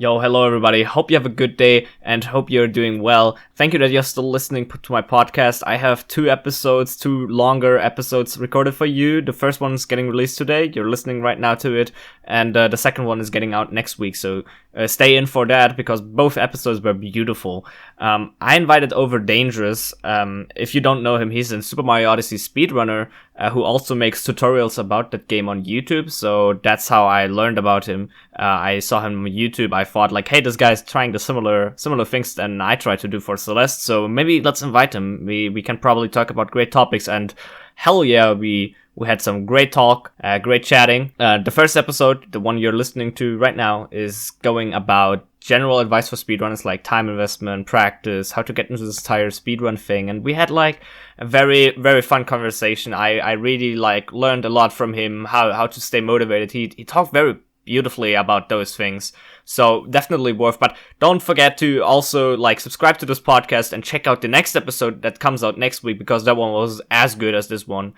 Yo, hello everybody. Hope you have a good day and hope you're doing well. Thank you that you're still listening to my podcast. I have two longer episodes recorded for you. The first one is getting released today. You're listening right now to it. And the second one is getting out next week. So stay in for that because both episodes were beautiful. I invited over Dangerous. If you don't know him, he's in Super Mario Odyssey Speedrunner, who also makes tutorials about that game on YouTube. So that's how I learned about him. I saw him on YouTube. I thought like, hey, this guy's trying the similar things than I try to do for Celeste. So maybe let's invite him. We can probably talk about great topics. And hell yeah, we had some great talk, great chatting. The first episode, the one you're listening to right now, is going about general advice for speedrunners, like time investment, practice, how to get into this entire speedrun thing. And we had like a very, very fun conversation. I really like learned a lot from him, how to stay motivated. He talked very beautifully about those things. So definitely worth, but don't forget to also like subscribe to this podcast and check out the next episode that comes out next week because that one was as good as this one.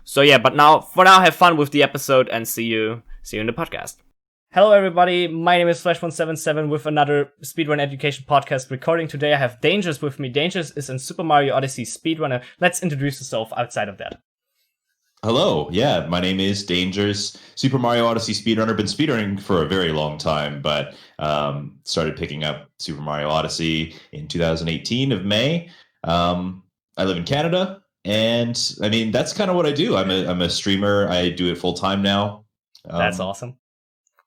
So yeah, but for now, have fun with the episode and see you in the podcast. Hello everybody, my name is Flash177 with another Speedrun Education Podcast recording. Today I have Dangerous with me. Dangerous is in Super Mario Odyssey Speedrunner. Let's introduce yourself outside of that. Hello, yeah, my name is Dangerous, Super Mario Odyssey speedrunner. Been speedrunning for a very long time, but started picking up Super Mario Odyssey in 2018 of May. I live in Canada, and I mean that's kind of what I do. I'm a streamer. I do it full time now. That's awesome.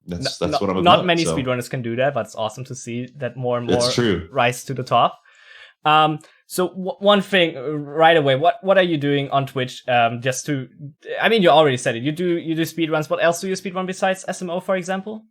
That's what I'm about. Not many speedrunners can do that, but it's awesome to see that more and more rise to the top. So one thing right away, what are you doing on Twitch? You already said it. You do speedruns. What else do you speedrun besides SMO, for example?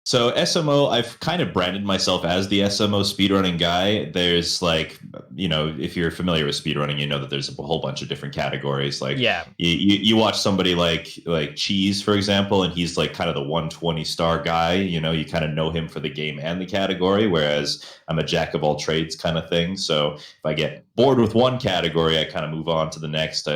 So SMO, I've kind of branded myself as the SMO speedrunning guy. There's like, if you're familiar with speedrunning, you know that there's a whole bunch of different categories. Like, yeah, you watch somebody like Cheese, for example, and he's like kind of the 120 star guy. You kind of know him for the game and the category, whereas I'm a jack of all trades kind of thing. So if I get bored with one category, I kind of move on to the next.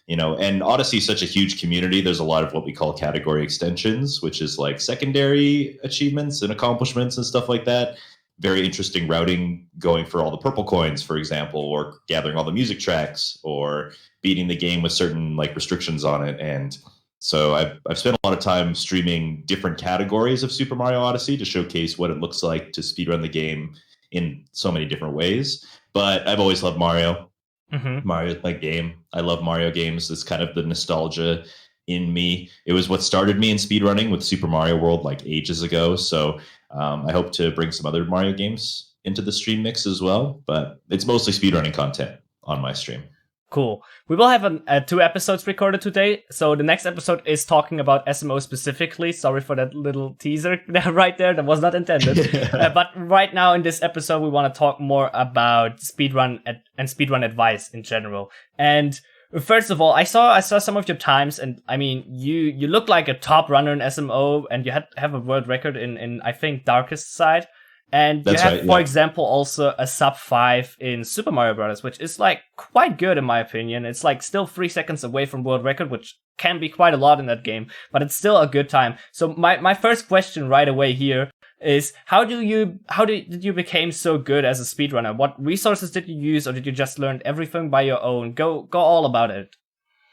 And Odyssey is such a huge community. There's a lot of what we call category extensions, which is like secondary achievements and accomplishments and stuff like that. Very interesting routing, going for all the purple coins, for example, or gathering all the music tracks, or beating the game with certain like restrictions on it. And so I've spent a lot of time streaming different categories of Super Mario Odyssey to showcase what it looks like to speedrun the game in so many different ways. But I've always loved Mario. Mm-hmm. Mario's my game. I love Mario games. It's kind of the nostalgia in me. It was what started me in speedrunning with Super Mario World like ages ago. So I hope to bring some other Mario games into the stream mix as well. But it's mostly speedrunning content on my stream. Cool. We will have 2 episodes recorded today. So the next episode is talking about SMO specifically. Sorry for that little teaser right there. That was not intended. But right now in this episode, we want to talk more about speedrun and speedrun advice in general. And first of all, I saw some of your times, and I mean, you look like a top runner in SMO, and you have a world record in I think Darkest Side. And That's you have, right, yeah. For example, also a sub 5 in Super Mario Brothers, which is like quite good in my opinion. It's like still 3 seconds away from world record, which can be quite a lot in that game, but it's still a good time. So my first question right away here is how did you become so good as a speedrunner? What resources did you use, or did you just learn everything by your own? Go all about it.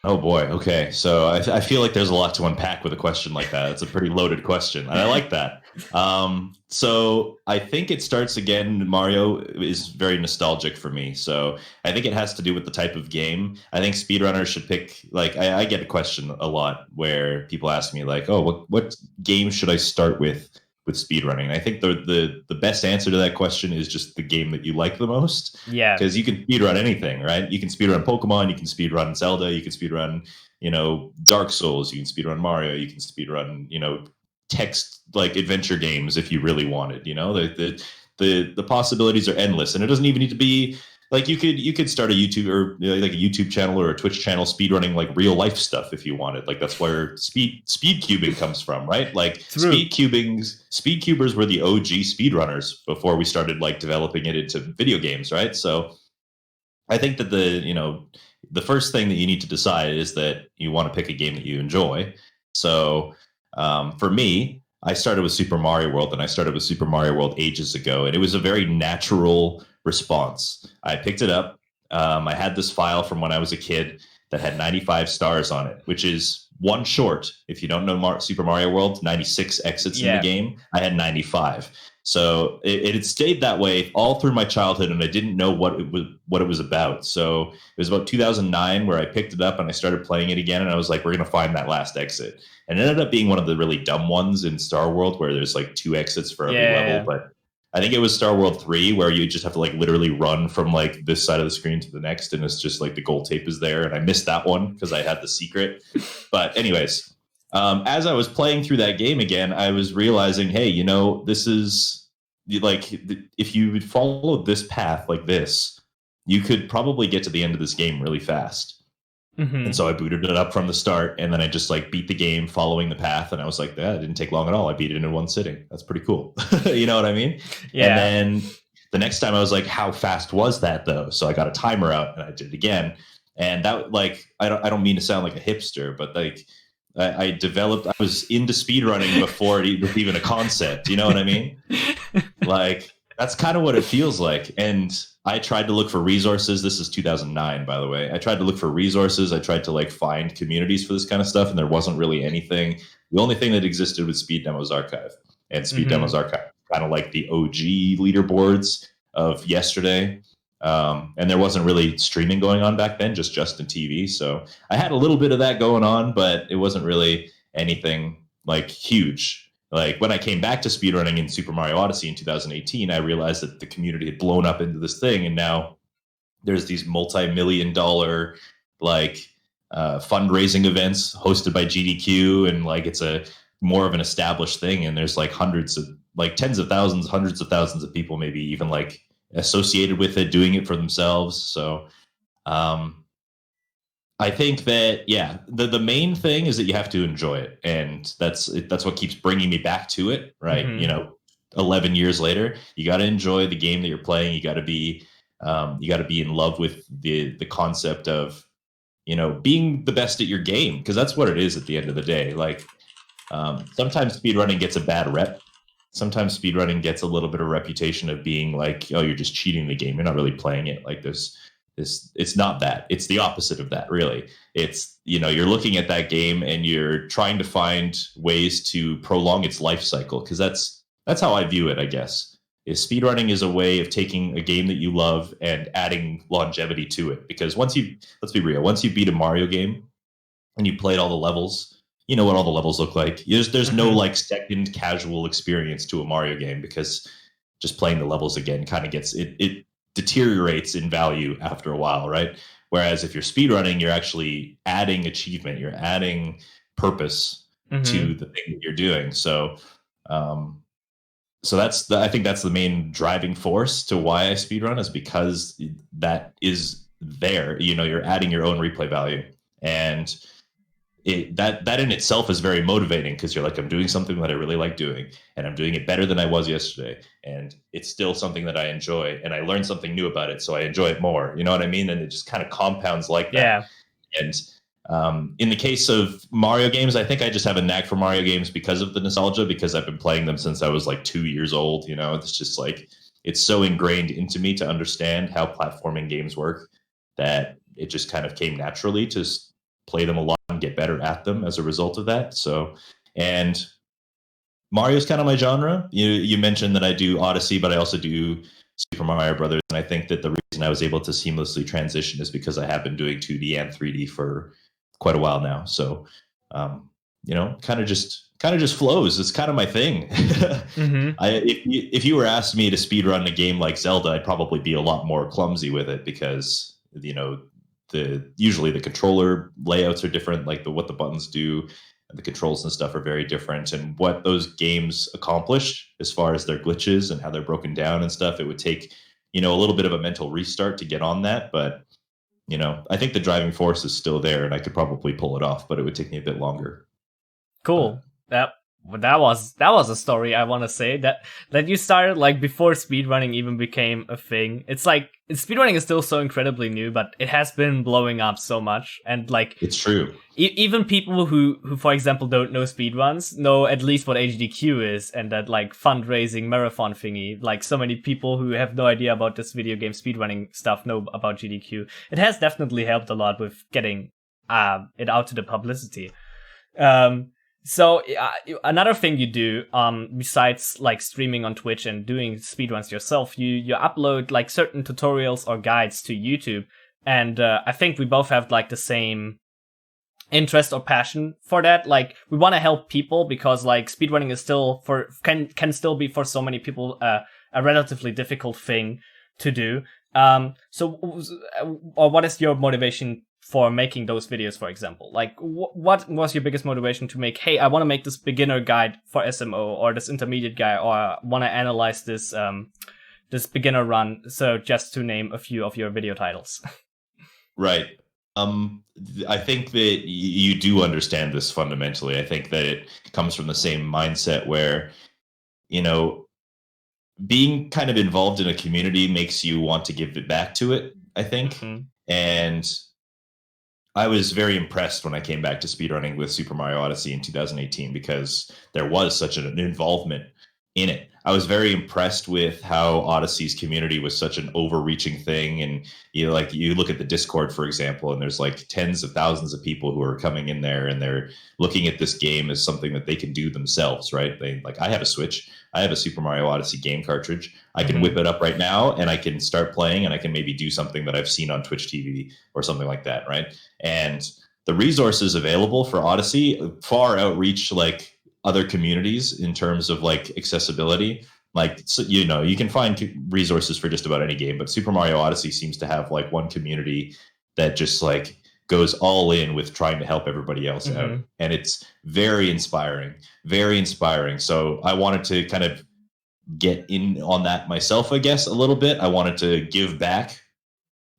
Oh boy. Okay. So I feel like there's a lot to unpack with a question like that. It's a pretty loaded question, and I like that. So I think it starts again. Mario is very nostalgic for me. So I think it has to do with the type of game. I think speedrunners should pick, like, I get a question a lot where people ask me like, oh, what game should I start with speedrunning? And I think the best answer to that question is just the game that you like the most. Yeah. Because you can speedrun anything, right? You can speedrun Pokemon, you can speedrun Zelda, you can speedrun, Dark Souls, you can speedrun Mario, you can speedrun, text like adventure games if you really wanted. The possibilities are endless, and it doesn't even need to be like you could start a YouTube or like a YouTube channel or a Twitch channel speedrunning like real life stuff if you wanted. Like that's where speed cubing comes from, right? Like speed cubers were the OG speedrunners before we started like developing it into video games, right? So I think that the first thing that you need to decide is that you want to pick a game that you enjoy. So for me, I started with Super Mario World, and I started with Super Mario World ages ago, and it was a very natural response. I picked it up. I had this file from when I was a kid that had 95 stars on it, which is one short. If you don't know Super Mario World, 96 exits in the game. I had 95. So it had stayed that way all through my childhood, and I didn't know what it was about. So it was about 2009 where I picked it up and I started playing it again, and I was like, we're going to find that last exit. And it ended up being one of the really dumb ones in Star World where there's like 2 exits for every level. But I think it was Star World 3 where you just have to like literally run from like this side of the screen to the next, and it's just like the gold tape is there. And I missed that one because I had the secret. But anyways, as I was playing through that game again, I was realizing, hey, you know, this is like, if you followed this path like this, you could probably get to the end of this game really fast. Mm-hmm. And so I booted it up from the start, and then I just like beat the game following the path. And I was like, that didn't take long at all. I beat it in one sitting. That's pretty cool. You know what I mean? Yeah. And then the next time I was like, how fast was that though? So I got a timer out and I did it again. And that, like, I don't mean to sound like a hipster, but like I was into speedrunning before it was even a concept. You know what I mean? Like, that's kind of what it feels like. And I tried to look for resources. This is 2009, by the way. I tried to look for resources. I tried to like find communities for this kind of stuff, and there wasn't really anything. The only thing that existed was Speed Demos Archive. And Speed Demos Archive, kind of like the OG leaderboards of yesterday. And there wasn't really streaming going on back then, just Justin TV. So I had a little bit of that going on, but it wasn't really anything like huge. Like when I came back to speedrunning in Super Mario Odyssey in 2018, I realized that the community had blown up into this thing, and now there's these multi-million-dollar like fundraising events hosted by GDQ, and like it's a more of an established thing, and there's like hundreds of like tens of thousands, hundreds of thousands of people, maybe even like associated with it, doing it for themselves. So I think that, yeah, the main thing is that you have to enjoy it. And that's what keeps bringing me back to it, right? Mm-hmm. You know, 11 years later, you got to enjoy the game that you're playing. You got to be in love with the concept of, you know, being the best at your game, because that's what it is at the end of the day. Like sometimes speedrunning gets a bad rep. Sometimes speedrunning gets a little bit of reputation of being like, oh, you're just cheating the game. You're not really playing it. Like it's not that. It's the opposite of that, really. It's, you know, you're looking at that game and you're trying to find ways to prolong its life cycle, because that's how I view it, I guess. Is speedrunning is a way of taking a game that you love and adding longevity to it. Because let's be real, once you beat a Mario game and you played all the levels, you know what all the levels look like. There's no like second casual experience to a Mario game, because just playing the levels again kind of gets it deteriorates in value after a while, right? Whereas if you're speedrunning, you're actually adding achievement, you're adding purpose to the thing that you're doing. So I think that's the main driving force to why I speedrun, is because that is there. You know, you're adding your own replay value, and that in itself is very motivating, because you're like, I'm doing something that I really like doing, and I'm doing it better than I was yesterday, and it's still something that I enjoy, and I learned something new about it, so I enjoy it more. You know what I mean? And it just kind of compounds like that. Yeah. And in the case of Mario games, I think I just have a knack for Mario games because of the nostalgia, because I've been playing them since I was like 2 years old. You know, it's just like, it's so ingrained into me to understand how platforming games work that it just kind of came naturally to play them a lot and get better at them as a result of that. So, and Mario's kind of my genre. You mentioned that I do Odyssey, but I also do Super Mario Brothers. And I think that the reason I was able to seamlessly transition is because I have been doing 2D and 3D for quite a while now. So, you know, kind of just flows. It's kind of my thing. If you were asked me to speedrun a game like Zelda, I'd probably be a lot more clumsy with it, because, you know, usually the controller layouts are different, like what the buttons do, and the controls and stuff are very different, and what those games accomplish as far as their glitches and how they're broken down and stuff, it would take, you know, a little bit of a mental restart to get on that. But, you know, I think the driving force is still there, and I could probably pull it off, but it would take me a bit longer. Cool. Yep. that was a story. I want to say that you started like before speedrunning even became a thing. It's like speedrunning is still so incredibly new, but it has been blowing up so much, and like it's true. Even people who for example don't know speedruns know at least what HDQ is, and that like fundraising marathon thingy. Like so many people who have no idea about this video game speedrunning stuff know about GDQ. It has definitely helped a lot with getting it out to the publicity. So another thing you do, besides like streaming on Twitch and doing speedruns yourself, you upload like certain tutorials or guides to YouTube, and I think we both have like the same interest or passion for that. Like we want to help people because like speedrunning is still can still be for so many people a relatively difficult thing to do. Or what is your motivation for making those videos, for example? Like what was your biggest motivation to make, hey, I want to make this beginner guide for SMO, or this intermediate guide, or I want to analyze this this beginner run? So just to name a few of your video titles. Right. I think that you do understand this fundamentally. I think that it comes from the same mindset where, you know, being kind of involved in a community makes you want to give it back to it, I think. Mm-hmm. And I was very impressed when I came back to speedrunning with Super Mario Odyssey in 2018 because there was such an involvement in it. I was very impressed with how Odyssey's community was such an overreaching thing. And you know, like you look at the Discord, for example, and there's like tens of thousands of people who are coming in there and they're looking at this game as something that they can do themselves, right? They like, I have a Switch, I have a Super Mario Odyssey game cartridge. I can whip it up right now and I can start playing and I can maybe do something that I've seen on Twitch TV or something like that, right? And the resources available for Odyssey far outreach like other communities in terms of like accessibility. Like, so, you know, you can find resources for just about any game, but Super Mario Odyssey seems to have like one community that just like goes all in with trying to help everybody else out. And it's very inspiring, very inspiring. So I wanted to kind of get in on that myself, I guess, a little bit. I wanted to give back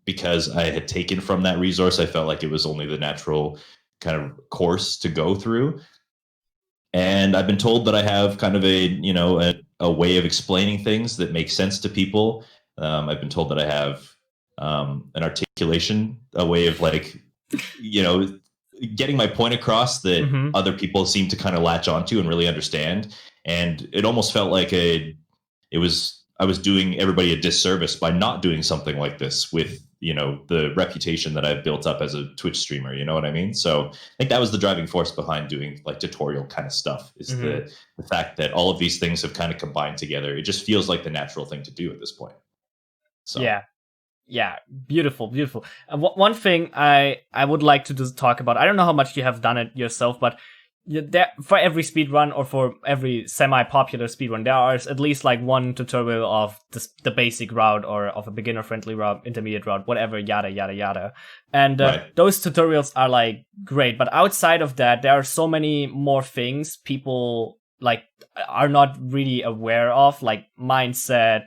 because I had taken from that resource. I felt like it was only the natural kind of course to go through. And I've been told that I have kind of a way of explaining things that makes sense to people. I've been told that I have an articulation, a way of like, you know, getting my point across that other people seem to kind of latch onto and really understand. And it almost felt like I was doing everybody a disservice by not doing something like this with, you know, the reputation that I've built up as a Twitch streamer, you know what I mean? So I think that was the driving force behind doing like tutorial kind of stuff, is the fact that all of these things have kind of combined together. It just feels like the natural thing to do at this point. So yeah, beautiful. One thing I would like to just talk about, I don't know how much you have done it yourself, but there, for every speedrun or for every semi-popular speedrun, there is at least like one tutorial of the basic route or of a beginner-friendly route, intermediate route, whatever, yada, yada, yada. And those tutorials are like great. But outside of that, there are so many more things people like are not really aware of, like mindset.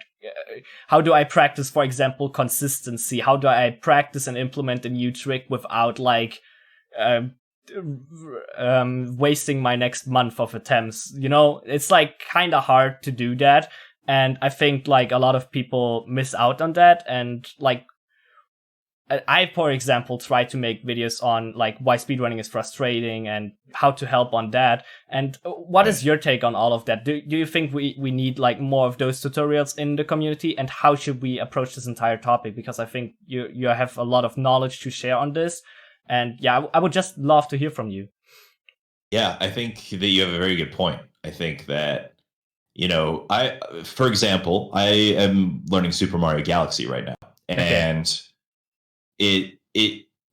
How do I practice, for example, consistency? How do I practice and implement a new trick without like wasting my next month of attempts? You know, it's like kind of hard to do that, and I think like a lot of people miss out on that. And like I, for example, try to make videos on like why speedrunning is frustrating and how to help on that. And what is your take on all of that? Do you think we need like more of those tutorials in the community, and how should we approach this entire topic? Because I think you have a lot of knowledge to share on this. And yeah, I would just love to hear from you. Yeah, I think that you have a very good point. I think that, you know, for example, I am learning Super Mario Galaxy right now. And it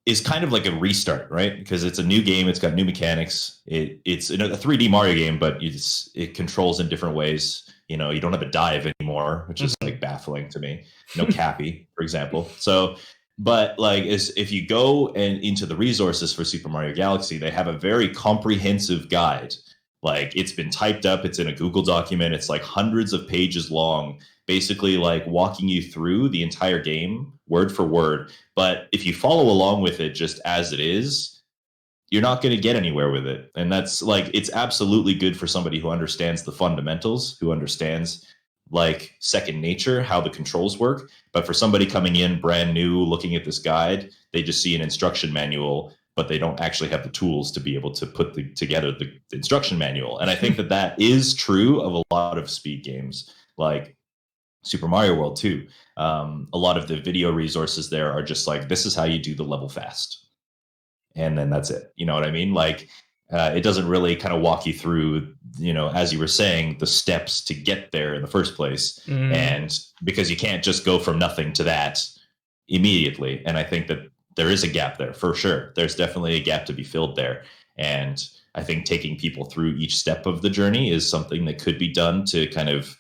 is kind of like a restart, right? Because it's a new game. It's got new mechanics. It's a 3D Mario game, but it controls in different ways. You know, you don't have a dive anymore, which is like baffling to me. No Cappy, for example. So... But like, if you go into the resources for Super Mario Galaxy, they have a very comprehensive guide. Like, it's been typed up, it's in a Google document, it's like hundreds of pages long, basically like walking you through the entire game word for word. But if you follow along with it just as it is, you're not going to get anywhere with it. And that's like, it's absolutely good for somebody who understands the fundamentals, who understands like second nature, how the controls work. But for somebody coming in brand new, looking at this guide, they just see an instruction manual, but they don't actually have the tools to be able to put together the instruction manual. And I think that is true of a lot of speed games, like Super Mario World too. A lot of the video resources there are just like, this is how you do the level fast. And then that's it. You know what I mean? Like, it doesn't really kind of walk you through, as you were saying, the steps to get there in the first place. And because you can't just go from nothing to that immediately. And I think that there is a gap there for sure. There's definitely a gap to be filled there. And I think taking people through each step of the journey is something that could be done to kind of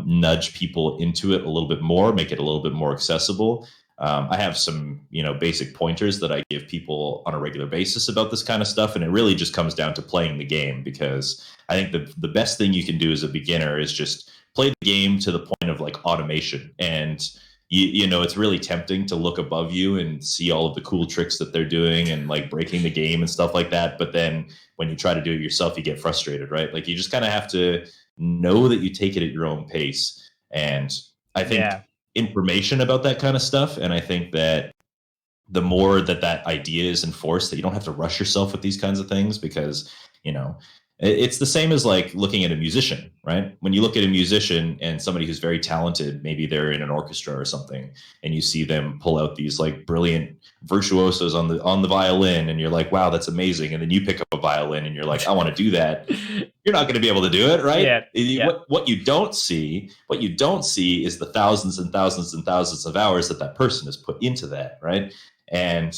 nudge people into it a little bit more, make it a little bit more accessible. I have some, basic pointers that I give people on a regular basis about this kind of stuff. And it really just comes down to playing the game, because I think the best thing you can do as a beginner is just play the game to the point of like automation. And, it's really tempting to look above you and see all of the cool tricks that they're doing and like breaking the game and stuff like that. But then when you try to do it yourself, you get frustrated, right? Like you just kind of have to know that you take it at your own pace. And I think information about that kind of stuff. And I think that the more that idea is enforced, that you don't have to rush yourself with these kinds of things, because, it's the same as like looking at a musician, right? When you look at a musician and somebody who's very talented, maybe they're in an orchestra or something, and you see them pull out these like brilliant virtuosos on the violin, and you're like, wow, that's amazing. And then you pick up a violin and you're like, I want to do that. You're not going to be able to do it, right? Yeah. What you don't see is the thousands and thousands and thousands of hours that person has put into that, right? And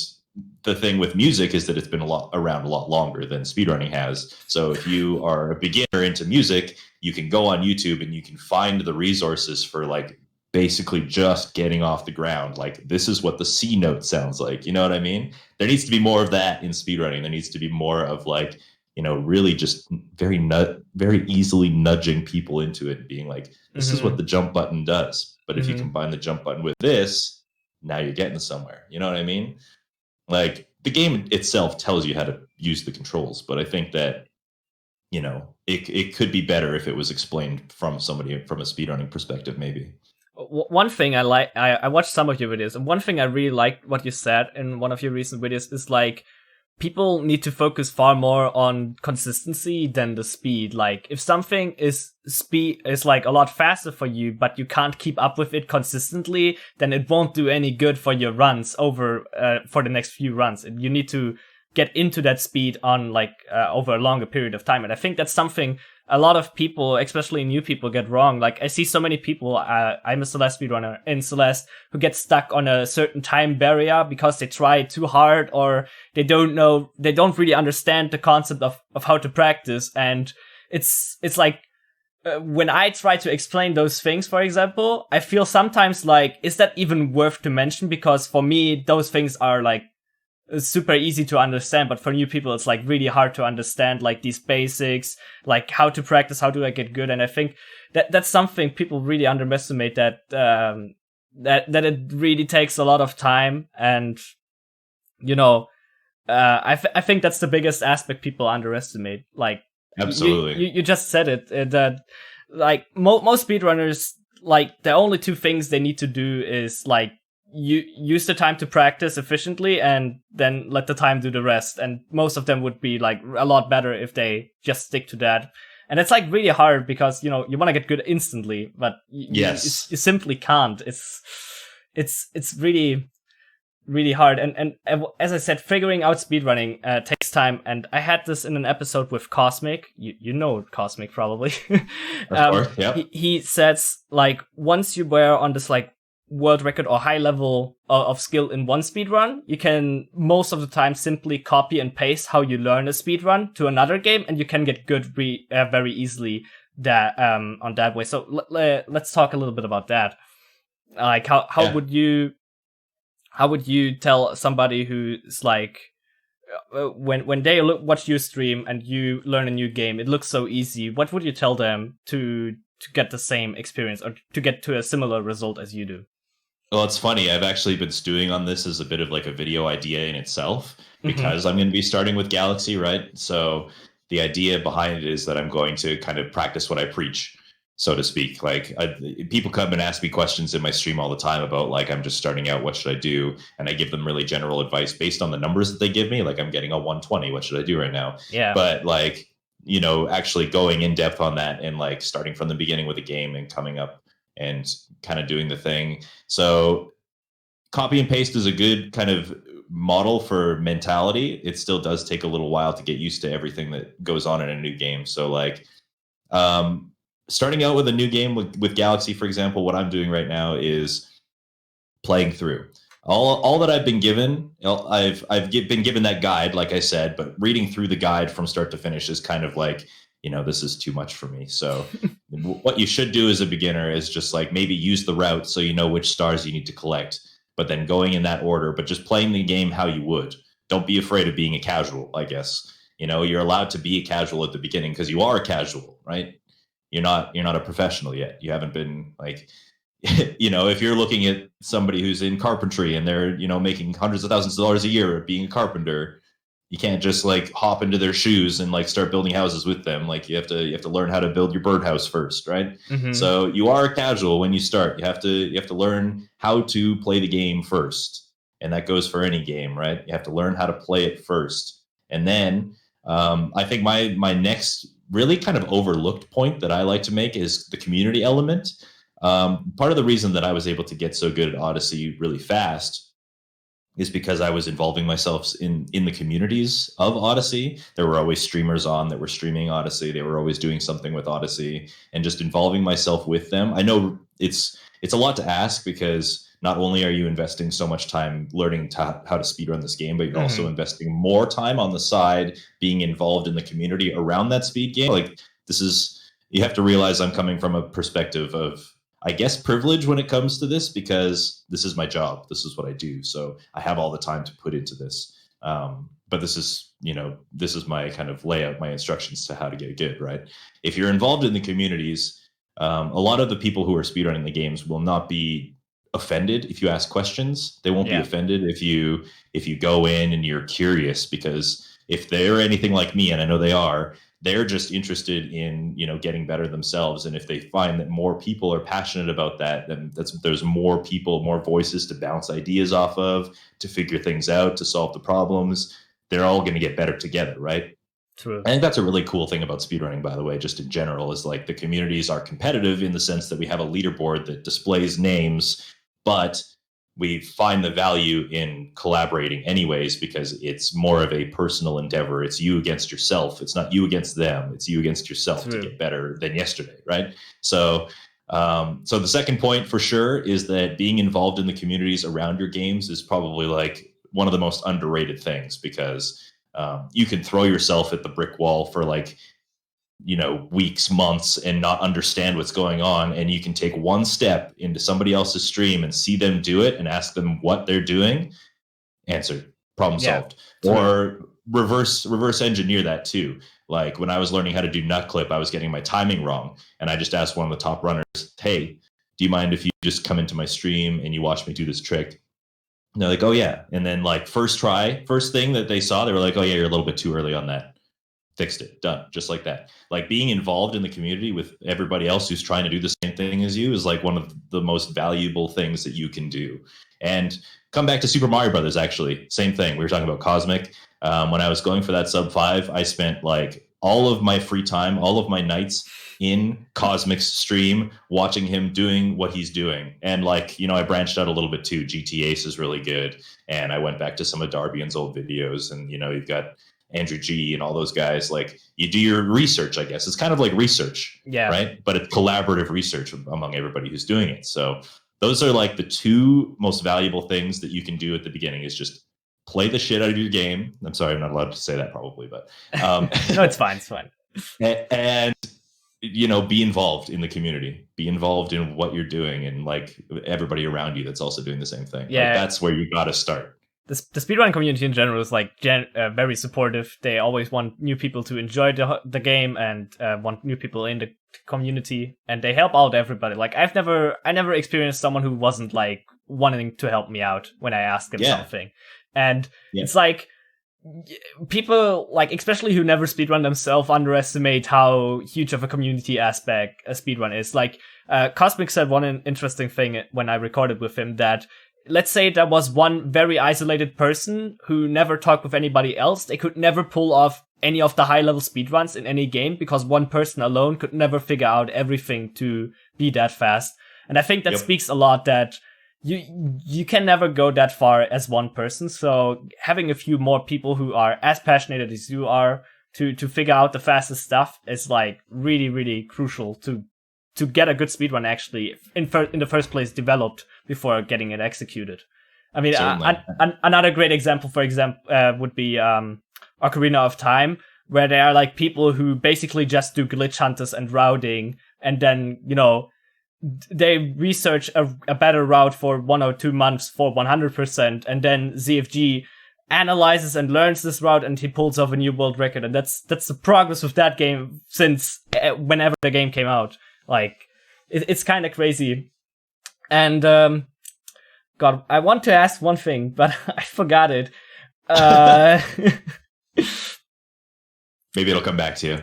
the thing with music is that it's been around a lot longer than speedrunning has. So if you are a beginner into music, you can go on YouTube and you can find the resources for like basically just getting off the ground. Like, this is what the C note sounds like. You know what I mean? There needs to be more of that in speedrunning. There needs to be more of like, really just very easily nudging people into it and being like, this is what the jump button does. But if you combine the jump button with this, now you're getting somewhere. You know what I mean? Like, the game itself tells you how to use the controls, but I think that, it could be better if it was explained from somebody from a speedrunning perspective, maybe. One thing I watched some of your videos, and one thing I really liked what you said in one of your recent videos is like, people need to focus far more on consistency than the speed. Like, if something is like a lot faster for you, but you can't keep up with it consistently, then it won't do any good for your runs over for the next few runs. You need to get into that speed on like over a longer period of time. And I think that's something a lot of people, especially new people, get wrong. Like, I see so many people, I'm a Celeste speedrunner in Celeste, who get stuck on a certain time barrier because they try too hard, or they don't really understand the concept of how to practice. And it's like, when I try to explain those things, for example, I feel sometimes like, is that even worth to mention? Because for me, those things are like, super easy to understand, but for new people it's like really hard to understand, like these basics, like how to practice, how do I get good. And I think that's something people really underestimate, that it really takes a lot of time. And I think that's the biggest aspect people underestimate. Like, absolutely, you just said it, that like most speedrunners, like the only two things they need to do is like, you use the time to practice efficiently and then let the time do the rest. And most of them would be like a lot better if they just stick to that. And it's like really hard because, you want to get good instantly, but you simply can't. It's really, really hard. And as I said, figuring out speedrunning takes time. And I had this in an episode with Cosmic. You know Cosmic probably. Of course, yeah. He says like, once you were on this like world record or high level of skill in one speedrun, you can most of the time simply copy and paste how you learn a speedrun to another game, and you can get good very easily that on that way. So let's talk a little bit about that. Like, how would you tell somebody who's like, when they watch you stream and you learn a new game, it looks so easy, what would you tell them to get the same experience or to get to a similar result as you do? Well, it's funny. I've actually been stewing on this as a bit of like a video idea in itself because I'm going to be starting with Galaxy, right? So the idea behind it is that I'm going to kind of practice what I preach, so to speak. Like people come and ask me questions in my stream all the time about like I'm just starting out, what should I do? And I give them really general advice based on the numbers that they give me. Like I'm getting a 120. What should I do right now? Yeah. But like, you know, actually going in depth on that and like starting from the beginning with a game and coming up and kind of doing the thing. So copy and paste is a good kind of model for mentality. It still does take a little while to get used to everything that goes on in a new game. So like starting out with a new game with Galaxy, for example, what I'm doing right now is playing through. All that I've been given, I've been given that guide, like I said, but reading through the guide from start to finish is kind of like, you know, this is too much for me. So what you should do as a beginner is just like maybe use the route so you know which stars you need to collect, but then going in that order, but just playing the game how you would. Don't be afraid of being a casual, I guess. You know, you're allowed to be a casual at the beginning because you are a casual, right? You're not a professional yet. You haven't been like you know, if you're looking at somebody who's in carpentry and they're, you know, making hundreds of thousands of dollars a year being a carpenter, you can't just like hop into their shoes and like start building houses with them. Like you have to learn how to build your birdhouse first, right? So you are a casual when you start. You have to learn how to play the game first, and that goes for any game, right? You have to learn how to play it first, and then I think my next really kind of overlooked point that I like to make is the community element. Part of the reason that I was able to get so good at Odyssey really fast is because I was involving myself in the communities of Odyssey. There were always streamers on that were streaming Odyssey. They were always doing something with Odyssey, and just involving myself with them. I know it's a lot to ask because not only are you investing so much time learning how to speedrun this game, but you're also investing more time on the side being involved in the community around that speed game. Like this is, you have to realize I'm coming from a perspective of, I guess, privilege when it comes to this because this is my job. This is what I do. So I have all the time to put into this. But this is, you know, this is my kind of layout, my instructions to how to get good, right? If you're involved in the communities, a lot of the people who are speedrunning the games will not be offended if you ask questions. They won't be offended if you go in and you're curious, because if they're anything like me, and I know they are, they're just interested in, you know, getting better themselves. And if they find that more people are passionate about that, then there's more people, more voices to bounce ideas off of, to figure things out, to solve the problems. They're all going to get better together, right? True. I think that's a really cool thing about speedrunning, by the way, just in general, is like the communities are competitive in the sense that we have a leaderboard that displays names, but we find the value in collaborating anyways, because it's more of a personal endeavor. It's you against yourself. It's not you against them. It's you against yourself to get better than yesterday, right? So so the second point for sure is that being involved in the communities around your games is probably like one of the most underrated things, because you can throw yourself at the brick wall for like, you know, weeks, months, and not understand what's going on. And you can take one step into somebody else's stream and see them do it and ask them what they're doing. Answer, problem solved. Or reverse engineer that too. Like when I was learning how to do nut clip, I was getting my timing wrong. And I just asked one of the top runners, hey, do you mind if you just come into my stream and you watch me do this trick? And they're like, oh yeah. And then like first thing that they saw, they were like, oh yeah, you're a little bit too early on that. Fixed it, done, just like that. Like being involved in the community with everybody else who's trying to do the same thing as you is like one of the most valuable things that you can do. And come back to Super Mario Brothers, actually, same thing. We were talking about Cosmic. When I was going for that sub 5, I spent like all of my free time, all of my nights in Cosmic's stream, watching him doing what he's doing. And like, you know, I branched out a little bit too. GT Ace is really good. And I went back to some of Darbian's old videos, and, you know, you've got Andrew G and all those guys. Like you do your research, I guess. It's kind of like research, right? But it's collaborative research among everybody who's doing it. So those are like the two most valuable things that you can do at the beginning, is just play the shit out of your game. I'm sorry, I'm not allowed to say that probably, but no, it's fine. It's fine. And you know, be involved in the community, be involved in what you're doing, and like everybody around you that's also doing the same thing. Yeah, like, that's where you got to start. The speedrun community in general is like very supportive. They always want new people to enjoy the game and want new people in the community, and they help out everybody. Like I never experienced someone who wasn't like wanting to help me out when I ask them something. And it's like, people, like, especially who never speedrun themselves, underestimate how huge of a community aspect a speedrun is. Like, Cosmic said one interesting thing when I recorded with him, that let's say there was one very isolated person who never talked with anybody else. They could never pull off any of the high-level speedruns in any game because one person alone could never figure out everything to be that fast. And I think that speaks a lot that you can never go that far as one person. So having a few more people who are as passionate as you are to figure out the fastest stuff is like really, really crucial to get a good speedrun actually in the first place developed before getting it executed. I mean, another great example, for example, would be Ocarina of Time, where there are like people who basically just do glitch hunters and routing, and then, you know, they research a better route for 1 or 2 months for 100%, and then ZFG analyzes and learns this route, and he pulls off a new world record. And that's the progress of that game since whenever the game came out. Like, it's kind of crazy. And God, I want to ask one thing, but I forgot it. Maybe it'll come back to you.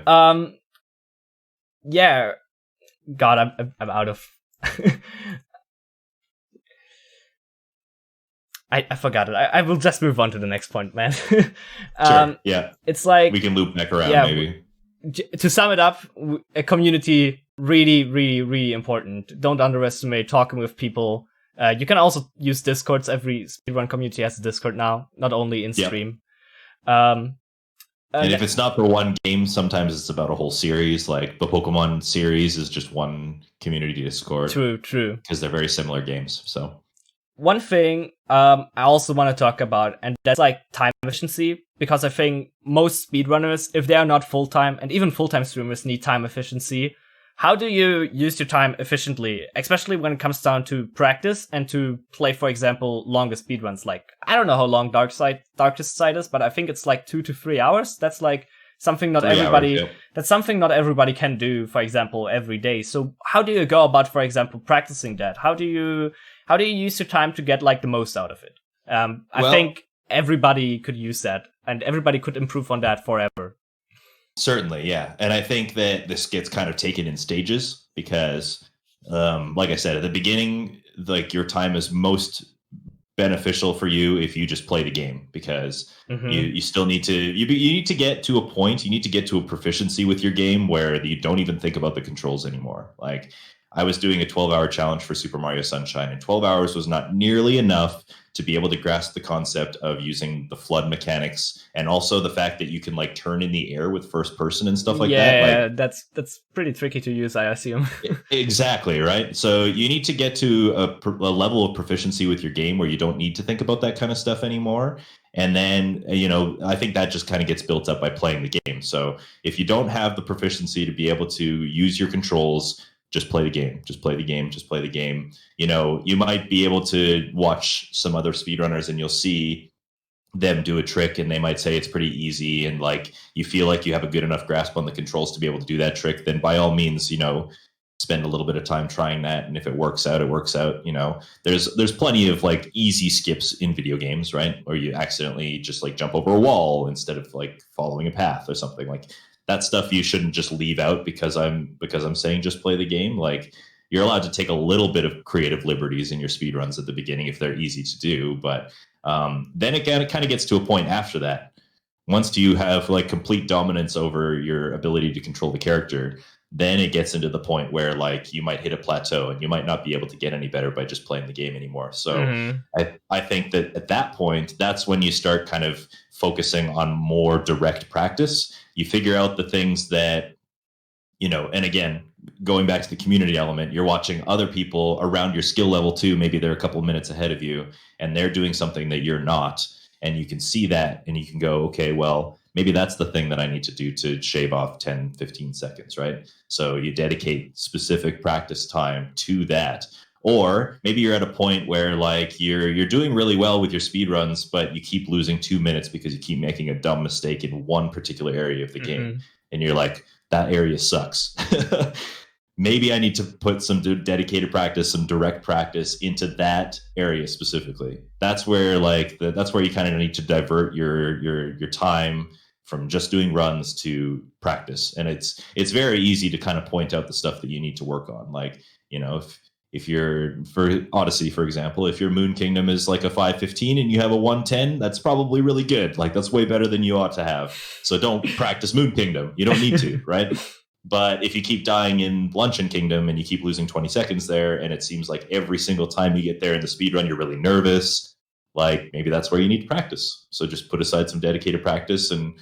Yeah. God, I'm out of. I forgot it. I will just move on to the next point, man. Sure. Yeah. It's like we can loop back around. Maybe. To sum it up, a community really, really, really important. Don't underestimate talking with people. You can also use Discords. Every speedrun community has a Discord now, not only in stream. And if it's not for one game, sometimes it's about a whole series. Like the Pokemon series is just one community Discord. True. Because they're very similar games. So one thing I also want to talk about, and that's like time efficiency, because I think most speedrunners, if they are not full-time, and even full-time streamers need time efficiency. How do you use your time efficiently, especially when it comes down to practice and to play, for example, longer speedruns? Like, I don't know how long Darkest Side is, but I think it's like 2 to 3 hours. That's like something not everybody. That's something not everybody can do, for example, every day. So how do you go about, for example, practicing that? How do you use your time to get like the most out of it? I think everybody could use that, and everybody could improve on that forever. Certainly, yeah. And I think that this gets kind of taken in stages because, like I said, at the beginning, like your time is most beneficial for you if you just play the game, because you still need to, you need to get to a point, you need to get to a proficiency with your game where you don't even think about the controls anymore. Like, I was doing a 12-hour challenge for Super Mario Sunshine, and 12 hours was not nearly enough to be able to grasp the concept of using the flood mechanics, and also the fact that you can like turn in the air with first person and stuff like that. Yeah, like, that's pretty tricky to use, I assume. Exactly, right? So you need to get to a level of proficiency with your game where you don't need to think about that kind of stuff anymore. And then, you know, I think that just kind of gets built up by playing the game. So if you don't have the proficiency to be able to use your controls, just play the game, just play the game, just play the game. You know, you might be able to watch some other speedrunners and you'll see them do a trick and they might say it's pretty easy, and like you feel like you have a good enough grasp on the controls to be able to do that trick, then by all means, you know, spend a little bit of time trying that. And if it works out, it works out. You know, there's plenty of like easy skips in video games, right? Or you accidentally just like jump over a wall instead of like following a path or something. Like, that stuff you shouldn't just leave out because I'm saying just play the game. Like, you're allowed to take a little bit of creative liberties in your speedruns at the beginning if they're easy to do. But then it kind of gets to a point after that. Once you have like complete dominance over your ability to control the character, then it gets into the point where like you might hit a plateau and you might not be able to get any better by just playing the game anymore. So I think that at that point, that's when you start kind of focusing on more direct practice. You figure out the things that, you know, and again, going back to the community element, you're watching other people around your skill level too. Maybe they're a couple of minutes ahead of you and they're doing something that you're not. And you can see that and you can go, okay, well, maybe that's the thing that I need to do to shave off 10, 15 seconds, right? So you dedicate specific practice time to that. Or maybe you're at a point where like you're doing really well with your speed runs, but you keep losing 2 minutes because you keep making a dumb mistake in one particular area of the game. And you're like, that area sucks. maybe I need to put some dedicated practice, some direct practice into that area specifically. That's where that's where you kind of need to divert your time from just doing runs to practice. And it's very easy to kind of point out the stuff that you need to work on. Like, if you're, for Odyssey, for example, if your Moon Kingdom is like a 515 and you have a 110, that's probably really good. Like, that's way better than you ought to have. So don't practice Moon Kingdom. You don't need to, right? But if you keep dying in Luncheon Kingdom and you keep losing 20 seconds there, and it seems like every single time you get there in the speedrun, you're really nervous, like maybe that's where you need to practice. So just put aside some dedicated practice and,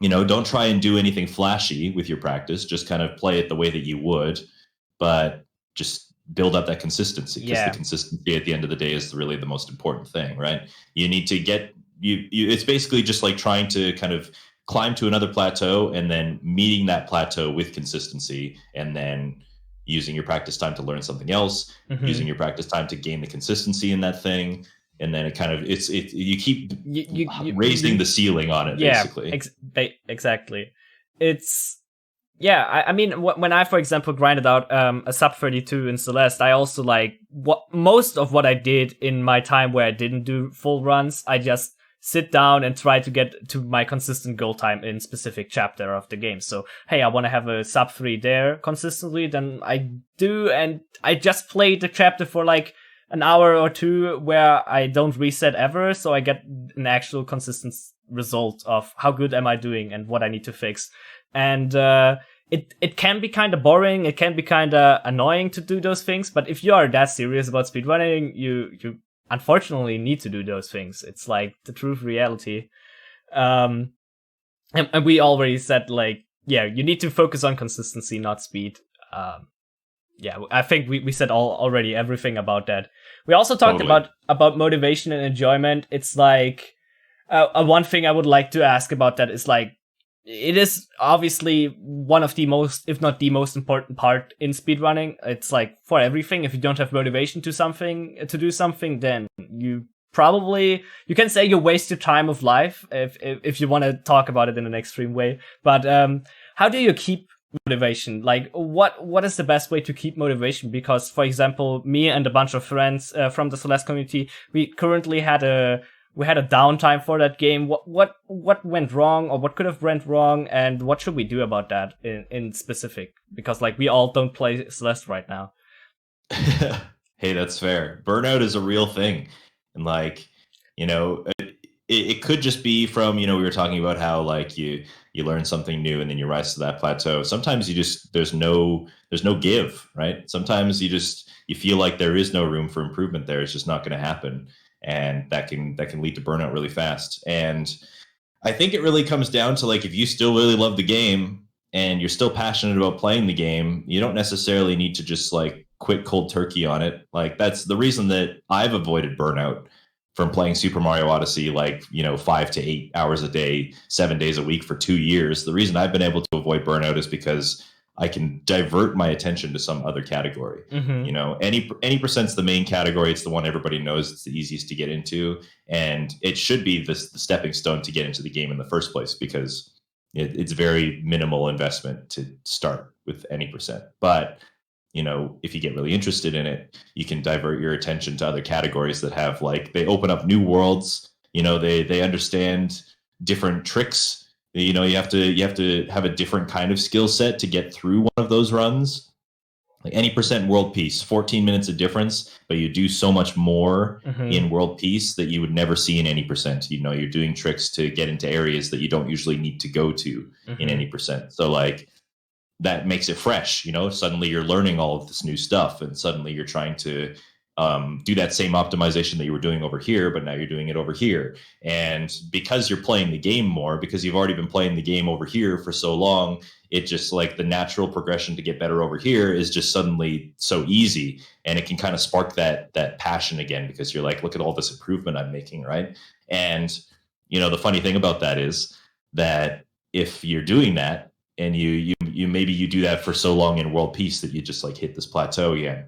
don't try and do anything flashy with your practice. Just kind of play it the way that you would, but just build up that consistency, because the consistency at the end of the day is really the most important thing, right? You need to get it's basically just like trying to kind of climb to another plateau and then meeting that plateau with consistency, and then using your practice time to learn something else, using your practice time to gain the consistency in that thing. And then it kind of, you keep raising the ceiling on it, basically. Exactly. It's, I mean, when I, for example, grinded out a sub 32 in Celeste, I also most of what I did in my time where I didn't do full runs, I just sit down and try to get to my consistent goal time in specific chapter of the game. So, hey, I want to have a sub 3 there consistently, then I do, and I just play the chapter for like an hour or two where I don't reset ever, so I get an actual consistent result of how good am I doing and what I need to fix. And it can be kind of boring, it can be kind of annoying to do those things, but if you are that serious about speedrunning, you unfortunately need to do those things. It's like the true reality. And we already said, you need to focus on consistency, not speed. I think we said already everything about that. We also talked about motivation and enjoyment. It's like one thing I would like to ask about that is like, it is obviously one of the most, if not the most important part in speedrunning. It's like for everything. If you don't have motivation to do something, then you can say you waste your time of life if you want to talk about it in an extreme way. But how do you keep motivation? Like, what is the best way to keep motivation? Because, for example, me and a bunch of friends from the Celeste community, we currently had a downtime for that game. What went wrong, or what could have went wrong, and what should we do about that in specific? Because we all don't play Celeste right now. Hey, that's fair. Burnout is a real thing, and it could just be from, we were talking about how you learn something new and then you rise to that plateau. Sometimes there's no give, right? Sometimes you feel like there is no room for improvement there. It's just not going to happen. And that can lead to burnout really fast. And I think it really comes down to if you still really love the game and you're still passionate about playing the game, you don't necessarily need to just quit cold turkey on it. That's the reason that I've avoided burnout from playing Super Mario Odyssey 5 to 8 hours a day, 7 days a week for 2 years. The reason I've been able to avoid burnout is because I can divert my attention to some other category. Any percent's the main category. It's the one everybody knows. It's the easiest to get into, and it should be the stepping stone to get into the game in the first place, because it's very minimal investment to start with any percent. But if you get really interested in it, you can divert your attention to other categories that have they open up new worlds. They understand different tricks. You have to have a different kind of skill set to get through one of those runs. Any percent world peace, 14 minutes of difference, but you do so much more in world peace that you would never see in any percent. You're doing tricks to get into areas that you don't usually need to go to in any percent. So that makes it fresh. Suddenly you're learning all of this new stuff, and suddenly you're trying to do that same optimization that you were doing over here, but now you're doing it over here. And because you're playing the game more, because you've already been playing the game over here for so long, it just the natural progression to get better over here is just suddenly so easy. And it can kind of spark that passion again, because you're look at all this improvement I'm making, right? And the funny thing about that is that if you're doing that, and you maybe you do that for so long in world peace that you just hit this plateau again,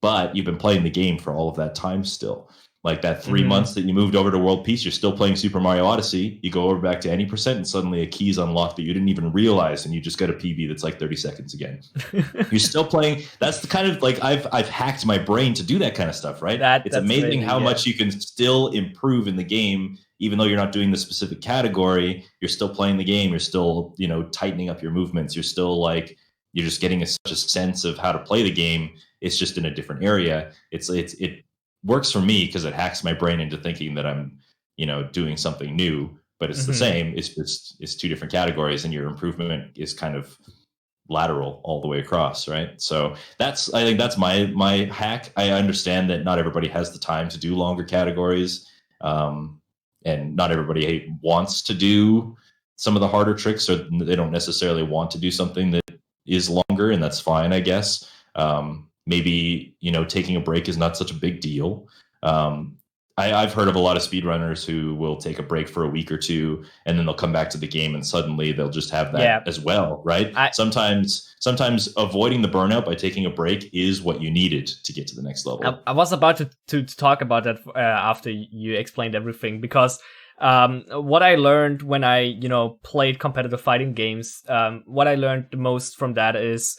but you've been playing the game for all of that time still. Like that 3 months that you moved over to World Peace, you're still playing Super Mario Odyssey. You go over back to any percent, and suddenly a key's unlocked that you didn't even realize, and you just get a PB that's like 30 seconds again. You're still playing. That's the kind of like I've hacked my brain to do that kind of stuff, right? It's amazing how much you can still improve in the game, even though you're not doing the specific category. You're still playing the game. You're still, tightening up your movements. You're still you're just getting such a sense of how to play the game. It's just in a different area. It works for me because it hacks my brain into thinking that I'm, doing something new, but it's the same. It's two different categories, and your improvement is kind of lateral all the way across, right? So I think that's my hack. I understand that not everybody has the time to do longer categories, and not everybody wants to do some of the harder tricks, or they don't necessarily want to do something that is longer, and that's fine, I guess. Maybe, taking a break is not such a big deal. I've heard of a lot of speedrunners who will take a break for a week or two, and then they'll come back to the game, and suddenly they'll just have that as well, right? Sometimes avoiding the burnout by taking a break is what you needed to get to the next level. I was about to talk about that after you explained everything, because what I learned when I, played competitive fighting games, what I learned the most from that is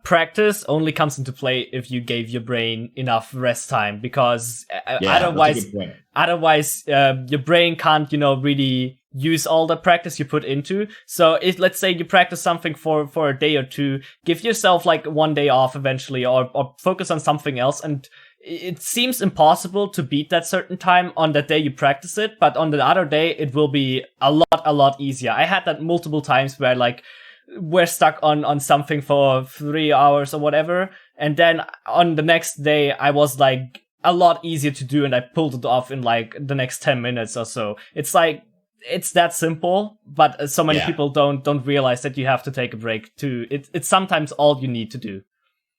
practice only comes into play if you gave your brain enough rest time, because otherwise your brain can't, really use all the practice you put into. So if, let's say, you practice something for a day or two, give yourself like 1 day off eventually, or focus on something else, and it seems impossible to beat that certain time on that day you practice it, but on the other day it will be a lot easier. I had that multiple times where we're stuck on something for 3 hours or whatever, and then on the next day I was like a lot easier to do, and I pulled it off in like the next 10 minutes or so. It's like, it's that simple, but so many people don't realize that you have to take a break too. It's sometimes all you need to do.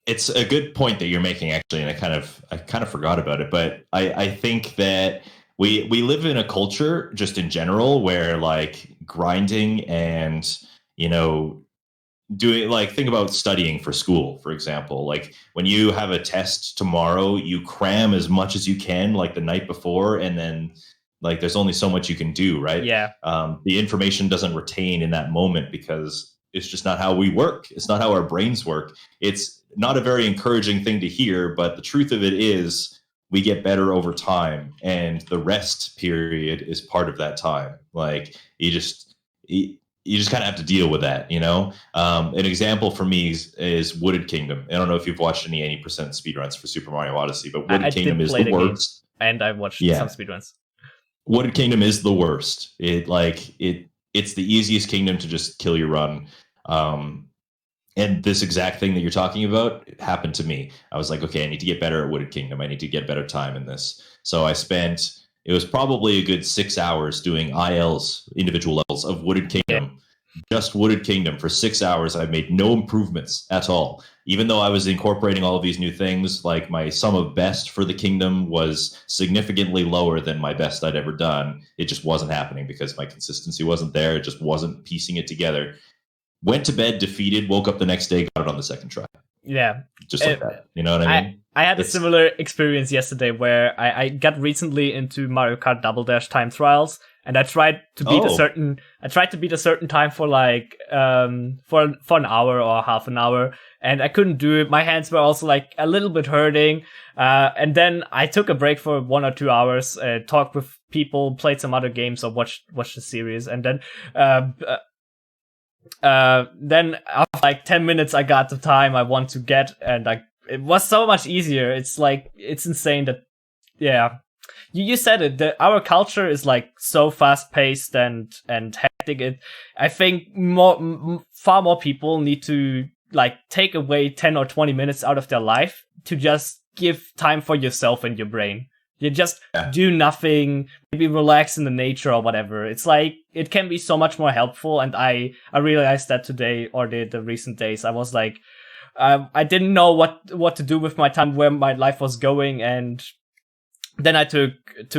It's a good point that you're making, actually, and I kind of forgot about it, but I think that we live in a culture just in general where like grinding and, doing, like, think about studying for school, for example. Like when you have a test tomorrow, you cram as much as you can like the night before, and then like there's only so much you can do, right? Yeah. The information doesn't retain in that moment because it's just not how we work. It's not how our brains work. It's not a very encouraging thing to hear, but the truth of it is we get better over time, and the rest period is part of that time. Like you just kind of have to deal with that, An example for me is Wooded Kingdom. I don't know if you've watched any 80% speedruns for Super Mario Odyssey, but Wooded Kingdom is the worst. And I've watched some speedruns. Wooded Kingdom is the worst. It's the easiest kingdom to just kill your run. And this exact thing that you're talking about happened to me. I was like, okay, I need to get better at Wooded Kingdom. I need to get better time in this. So it was probably a good 6 hours doing ILs, individual levels of Wooded Kingdom. Just Wooded Kingdom for 6 hours. I made no improvements at all. Even though I was incorporating all of these new things, like my sum of best for the kingdom was significantly lower than my best I'd ever done. It just wasn't happening because my consistency wasn't there. It just wasn't piecing it together. Went to bed defeated, woke up the next day, got it on the second try. Yeah. Just like that. You know what I mean? I had a similar experience yesterday where I got recently into Mario Kart Double Dash time trials, and I tried to beat a certain time for like for an hour or half an hour, and I couldn't do it. My hands were also like a little bit hurting. And then I took a break for 1 or 2 hours, talked with people, played some other games, or watched the series, and then after like 10 minutes I got the time I want to get, and it was so much easier. It's like, it's insane that you said it, our culture is like so fast paced and hectic. I think far more people need to like take away 10 or 20 minutes out of their life to just give time for yourself and your brain. You just do nothing, maybe relax in the nature or whatever. It's like, it can be so much more helpful. And I realized that today, or the recent days. I was like, I didn't know what to do with my time, where my life was going. And then I took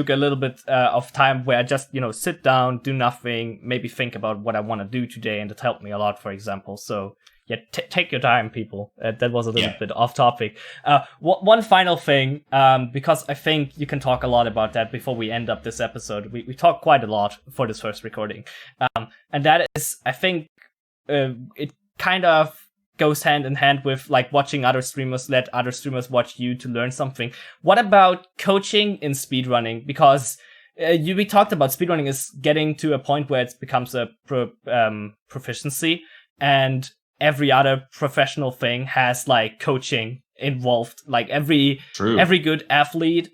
a little bit of time where I just, sit down, do nothing, maybe think about what I want to do today. And it helped me a lot, for example. So take your time, people. That was a little bit off topic. One final thing, because I think you can talk a lot about that before we end up this episode. We talked quite a lot for this first recording. And that is, I think, it kind of goes hand in hand with like watching other streamers, let other streamers watch you to learn something. What about coaching in speedrunning? Because we talked about speedrunning is getting to a point where it becomes a proficiency, and every other professional thing has like coaching involved. Like every good athlete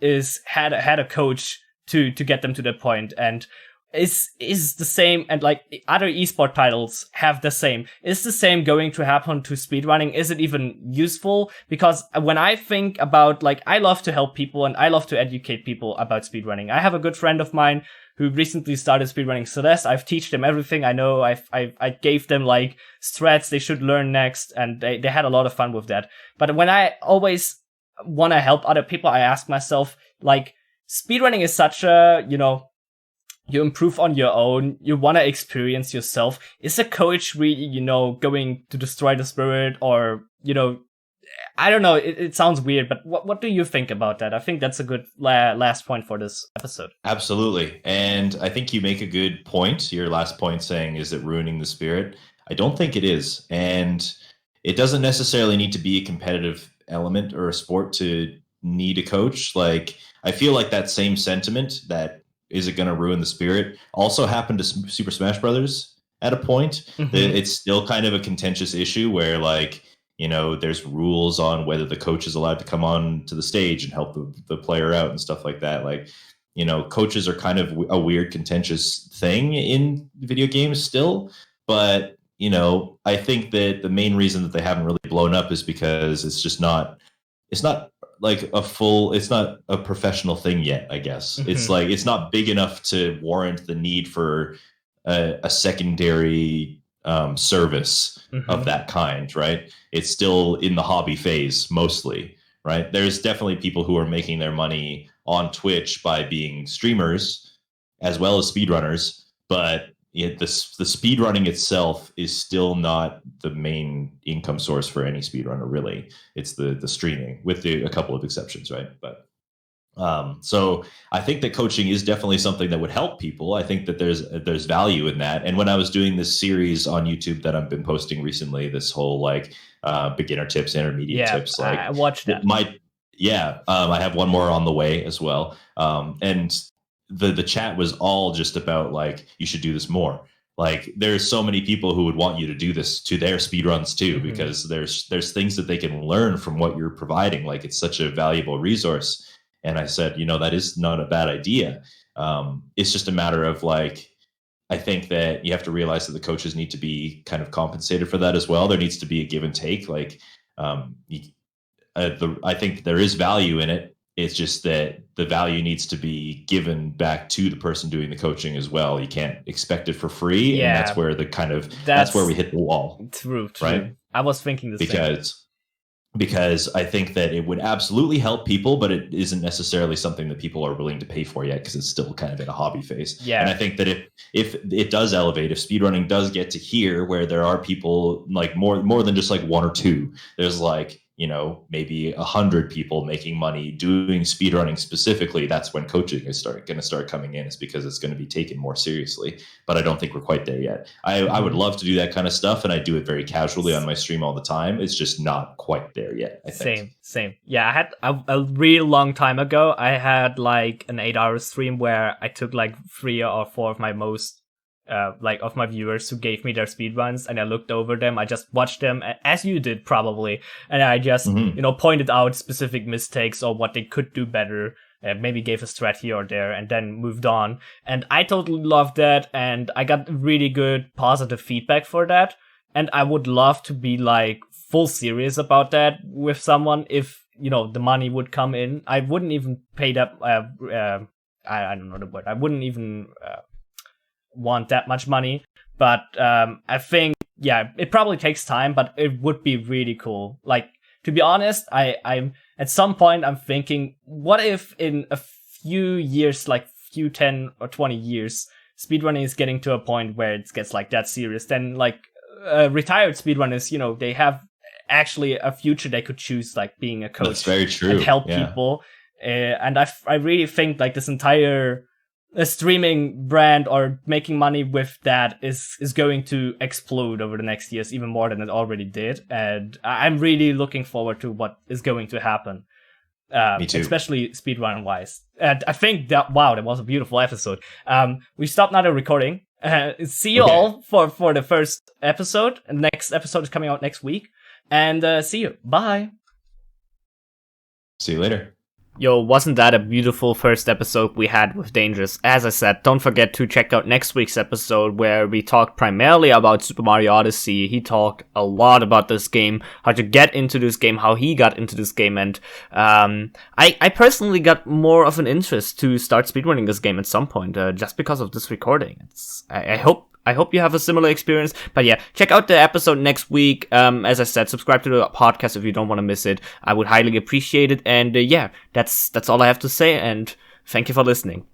had a coach to get them to that point, and is the same. And like other esport titles have the same. Is the same going to happen to speedrunning? Is it even useful? Because when I think about, like, I love to help people and I love to educate people about speedrunning. I have a good friend of mine who recently started speedrunning Celeste. I've taught them everything I know. I gave them like strats they should learn next, and they had a lot of fun with that. But when I always want to help other people, I ask myself, like, speedrunning is such a, you improve on your own, you want to experience yourself. Is a coach really, going to destroy the spirit, or, I don't know, it sounds weird, but what do you think about that? I think that's a good last point for this episode. Absolutely. And I think you make a good point. Your last point saying, is it ruining the spirit? I don't think it is. And it doesn't necessarily need to be a competitive element or a sport to need a coach. Like, I feel like that same sentiment, that is it going to ruin the spirit, also happened to Super Smash Brothers at a point. Mm-hmm. It's still kind of a contentious issue where, like, there's rules on whether the coach is allowed to come on to the stage and help the player out and stuff like that. Like, coaches are kind of a weird, contentious thing in video games still. But, I think that the main reason that they haven't really blown up is because it's not a professional thing yet, I guess. Mm-hmm. It's like, it's not big enough to warrant the need for a secondary service mm-hmm. of that kind, right? It's still in the hobby phase mostly, right? There's definitely people who are making their money on Twitch by being streamers as well as speedrunners, but the speedrunning itself is still not the main income source for any speedrunner, really. It's the streaming, with a couple of exceptions, right? But so I think that coaching is definitely something that would help people. I think that there's value in that. And when I was doing this series on YouTube that I've been posting recently, this whole like beginner tips, intermediate tips, like I watched that. I have one more on the way as well. And the chat was all just about like, you should do this more. Like, there's so many people who would want you to do this to their speedruns too, mm-hmm. because there's things that they can learn from what you're providing. Like, it's such a valuable resource. And I said, that is not a bad idea. It's just a matter of, like, I think that you have to realize that the coaches need to be kind of compensated for that as well. There needs to be a give and take. Like, I think there is value in it. It's just that the value needs to be given back to the person doing the coaching as well. You can't expect it for free. Yeah. And that's where that's where we hit the wall. True. Right? I was thinking the same. Because I think that it would absolutely help people, but it isn't necessarily something that people are willing to pay for yet, because it's still kind of in a hobby phase. Yeah. And I think that if it does elevate, if speedrunning does get to here where there are people like more than just like one or two, there's like, maybe 100 people making money doing speedrunning specifically, that's when coaching is going to start coming in. It's because it's going to be taken more seriously. But I don't think we're quite there yet. I would love to do that kind of stuff, and I do it very casually on my stream all the time. It's just not quite there yet, I think. Same. Yeah, I had a real long time ago, I had like an 8-hour stream where I took like 3 or 4 of my most of my viewers who gave me their speedruns, and I looked over them. I just watched them, as you did probably, and I just pointed out specific mistakes or what they could do better, maybe gave a strat here or there, and then moved on. And I totally loved that, and I got really good positive feedback for that. And I would love to be like full serious about that with someone if the money would come in. I wouldn't even pay that. I don't know the word. I wouldn't even want that much money, but I think it probably takes time, but it would be really cool. Like, to be honest, I'm at some point I'm thinking, what if in a few years, like few 10 or 20 years, speedrunning is getting to a point where it gets like that serious? Then like retired speedrunners, you know, they have actually a future they could choose, like being a coach. That's very true. And help people. And I really think like this entire streaming brand or making money with that is going to explode over the next years even more than it already did. And I'm really looking forward to what is going to happen. Me too. Especially speedrun wise. And I think that was a beautiful episode. We stopped now the recording. See you all for the first episode. And the next episode is coming out next week. And see you. Bye. See you later. Yo, wasn't that a beautiful first episode we had with Dangerous? As I said, don't forget to check out next week's episode where we talked primarily about Super Mario Odyssey. He talked a lot about this game, how to get into this game, how he got into this game, and I personally got more of an interest to start speedrunning this game at some point, just because of this recording. I hope you have a similar experience. But yeah, check out the episode next week. As I said, subscribe to the podcast if you don't want to miss it. I would highly appreciate it. And yeah, that's all I have to say. And thank you for listening.